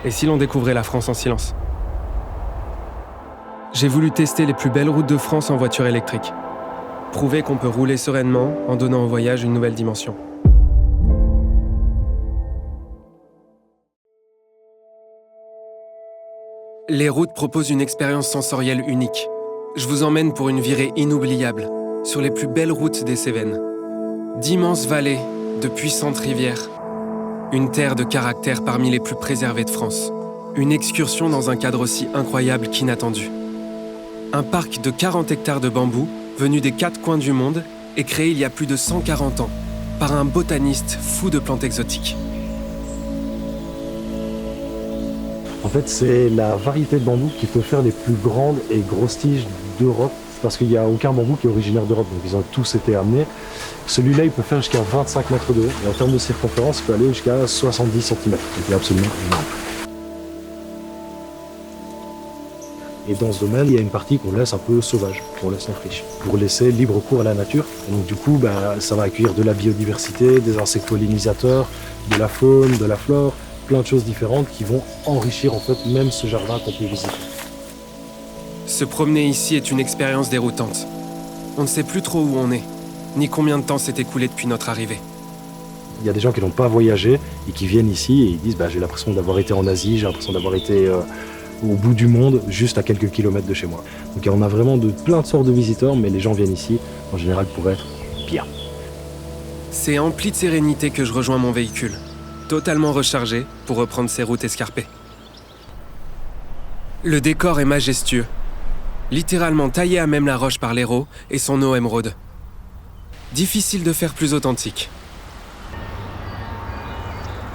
Et si l'on découvrait la France en silence? J'ai voulu tester les plus belles routes de France en voiture électrique. Prouver qu'on peut rouler sereinement en donnant au voyage une nouvelle dimension. Les routes proposent une expérience sensorielle unique. Je vous emmène pour une virée inoubliable sur les plus belles routes des Cévennes. D'immenses vallées, de puissantes rivières. Une terre de caractère parmi les plus préservées de France. Une excursion dans un cadre aussi incroyable qu'inattendu. Un parc de 40 hectares de bambous, venu des 4 coins du monde, et créé il y a plus de 140 ans, par un botaniste fou de plantes exotiques. En fait, c'est la variété de bambou qui peut faire les plus grandes et grosses tiges d'Europe, parce qu'il n'y a aucun bambou qui est originaire d'Europe, donc ils ont tous été amenés. Celui-là, il peut faire jusqu'à 25 mètres de haut, et en termes de circonférence, il peut aller jusqu'à 70 cm, donc il est absolument énorme. Et dans ce domaine, il y a une partie qu'on laisse un peu sauvage, qu'on laisse en friche, pour laisser libre cours à la nature. Et donc du coup, ça va accueillir de la biodiversité, des insectes pollinisateurs, de la faune, de la flore, plein de choses différentes qui vont enrichir en fait même ce jardin qu'on peut visiter. Se promener ici est une expérience déroutante. On ne sait plus trop où on est, ni combien de temps s'est écoulé depuis notre arrivée. Il y a des gens qui n'ont pas voyagé et qui viennent ici et ils disent j'ai l'impression d'avoir été en Asie, j'ai l'impression d'avoir été au bout du monde, juste à quelques kilomètres de chez moi. Donc on a vraiment plein de sortes de visiteurs, mais les gens viennent ici en général pour être bien. C'est empli de sérénité que je rejoins mon véhicule, totalement rechargé pour reprendre ces routes escarpées. Le décor est majestueux, littéralement taillé à même la roche par l'Hérault et son eau émeraude. Difficile de faire plus authentique.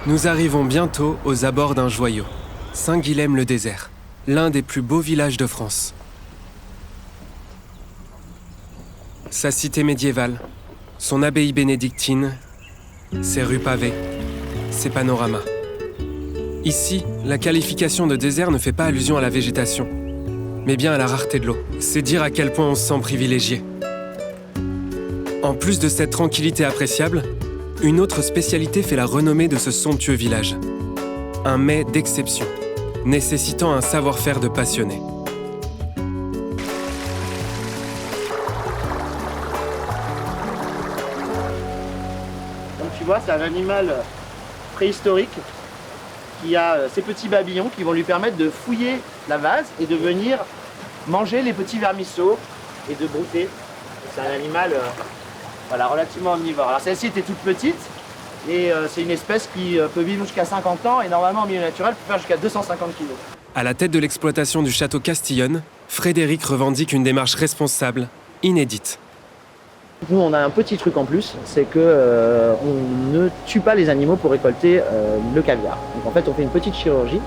Nous arrivons bientôt aux abords d'un joyau, Saint-Guilhem-le-Désert, l'un des plus beaux villages de France. Sa cité médiévale, son abbaye bénédictine, ses rues pavées, ses panoramas. Ici, la qualification de désert ne fait pas allusion à la végétation, mais bien à la rareté de l'eau. C'est dire à quel point on se sent privilégié. En plus de cette tranquillité appréciable, une autre spécialité fait la renommée de ce somptueux village. Un mets d'exception, nécessitant un savoir-faire de passionné. Comme tu vois, c'est un animal préhistorique qui a ces petits babillons qui vont lui permettre de fouiller la vase et de venir manger les petits vermisseaux et de brouter. C'est un animal relativement omnivore. Alors celle-ci était toute petite et c'est une espèce qui peut vivre jusqu'à 50 ans et normalement en milieu naturel peut faire jusqu'à 250 kg. À la tête de l'exploitation du château Castillonne, Frédéric revendique une démarche responsable, inédite. Nous on a un petit truc en plus, c'est que on ne tue pas les animaux pour récolter le caviar. Donc en fait on fait une petite chirurgie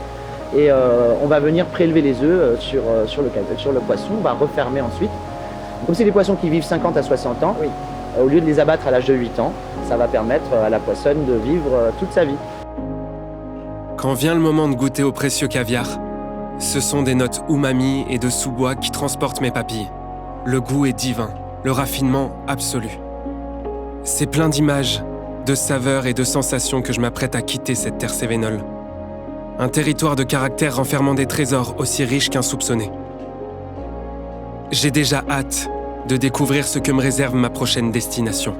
et on va venir prélever les œufs sur le poisson, on va refermer ensuite. Donc, comme c'est des poissons qui vivent 50 à 60 ans, oui. Au lieu de les abattre à l'âge de 8 ans, ça va permettre à la poissonne de vivre toute sa vie. Quand vient le moment de goûter au précieux caviar, ce sont des notes umami et de sous-bois qui transportent mes papilles. Le goût est divin, le raffinement absolu. C'est plein d'images, de saveurs et de sensations que je m'apprête à quitter cette terre cévenole. Un territoire de caractère renfermant des trésors aussi riches qu'insoupçonnés. J'ai déjà hâte de découvrir ce que me réserve ma prochaine destination.